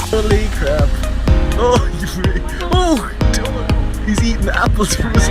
Holy crap. Oh, he's eating apples from his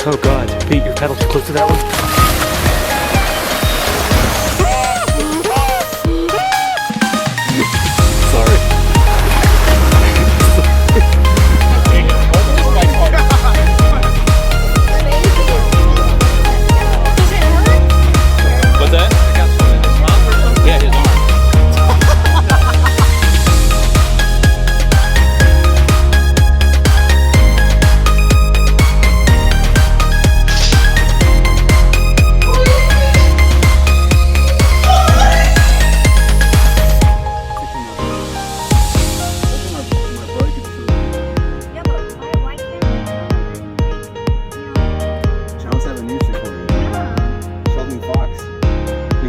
Oh God, Pete, your pedal's too close to that one. Sorry. What's that? Yeah, his arm.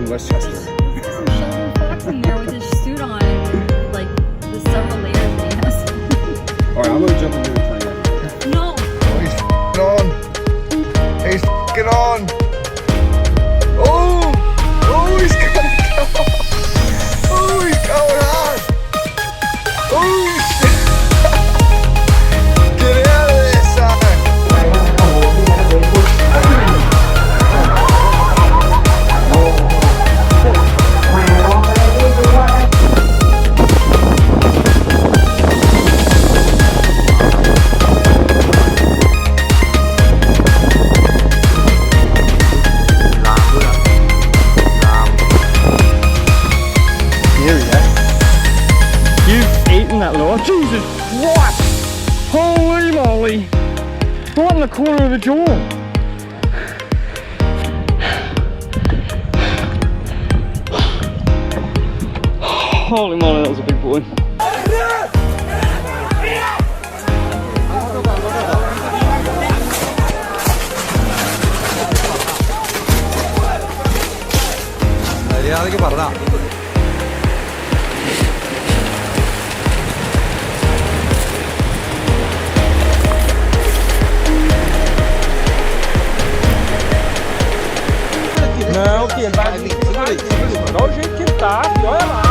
Westchester. There's some Sheldon Fox in there with his suit on and like the several layers that he has. Alright, I'm gonna jump into the train. No! Oh, he's on! He's on! Oh! Oh, he's gonna go! Oh, he's going on! Oh, shit! Get out of there, son! That low. Jesus, what? Holy moly! Right in the corner of the jaw. Holy moly, that was a big boy. മര്യാദക്ക് പറഞ്ഞ Não, que ele vai vir. Olha o jeito que ele tá, olha lá.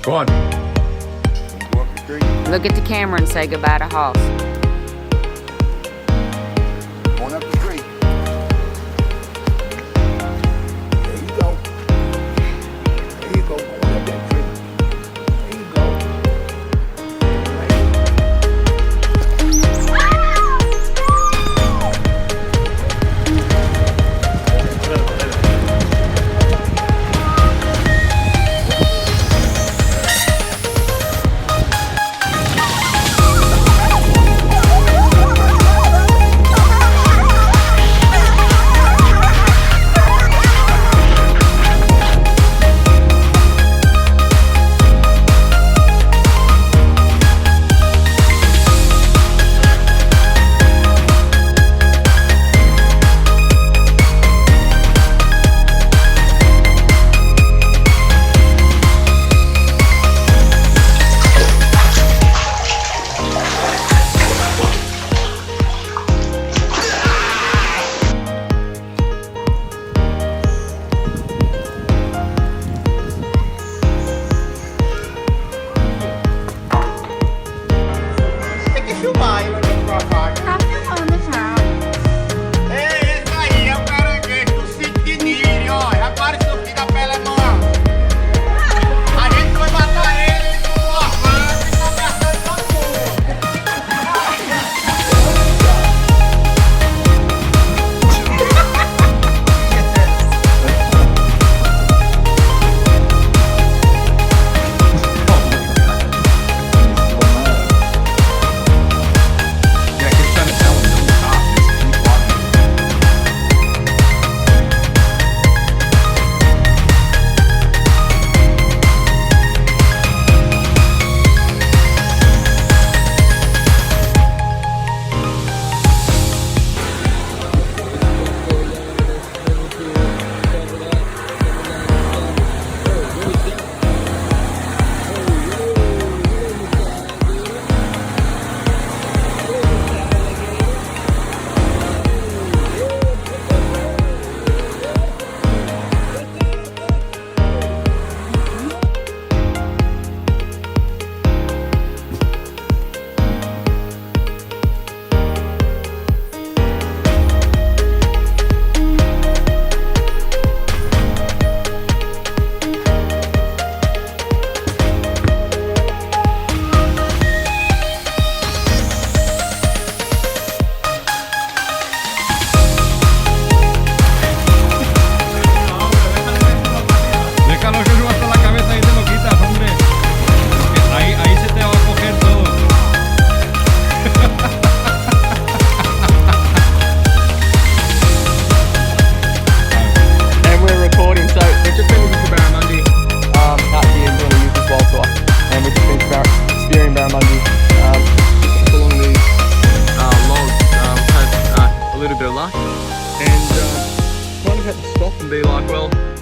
Go on. Go up the street. Look at the camera and say goodbye to Hoss. Going up the street. There you go. There you go. Going up that street. There you go.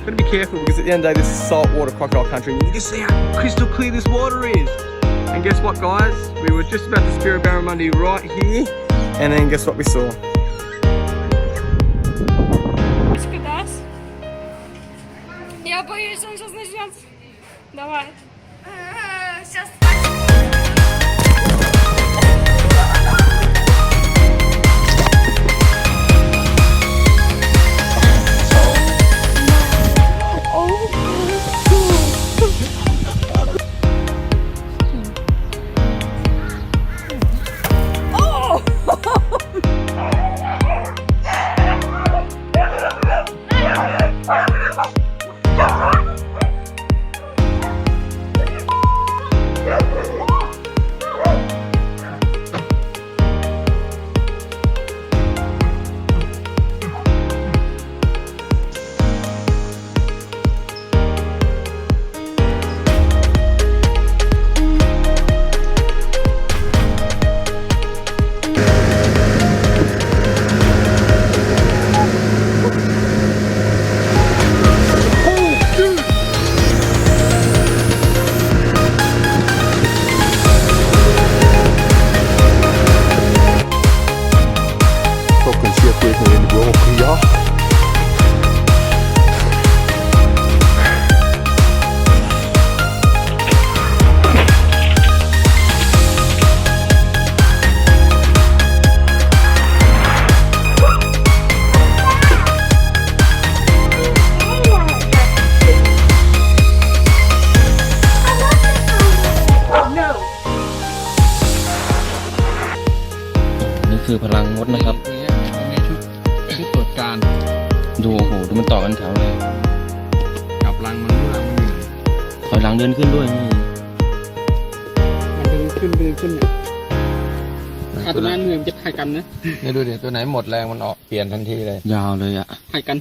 Gotta be careful because at the end of the day this is saltwater crocodile country and you can see how crystal clear this water is. And guess what guys? We were just about to spear a barramundi right here and then guess what we saw? Спидас? Я боюсь, он сейчас начнет. Давай. Сейчас. คือพลังมดนะครับ ตัวนี้ชุดตรวจการ ดูโอ้โหดูมันต่อกันแถวเลย กับรังมันรู้รังมันอยู่ไหน ถอยหลังเดินขึ้นด้วยนี่ มันเดินขึ้นเนี่ยถ้าตัวนั้นเหนื่อยมันจะถ่ายกันนะ เนี่ยดูดิตัวไหนหมดแรงมันออกเปลี่ยนทันทีเลย ยาวเลยอ่ะ ถ่ายกัน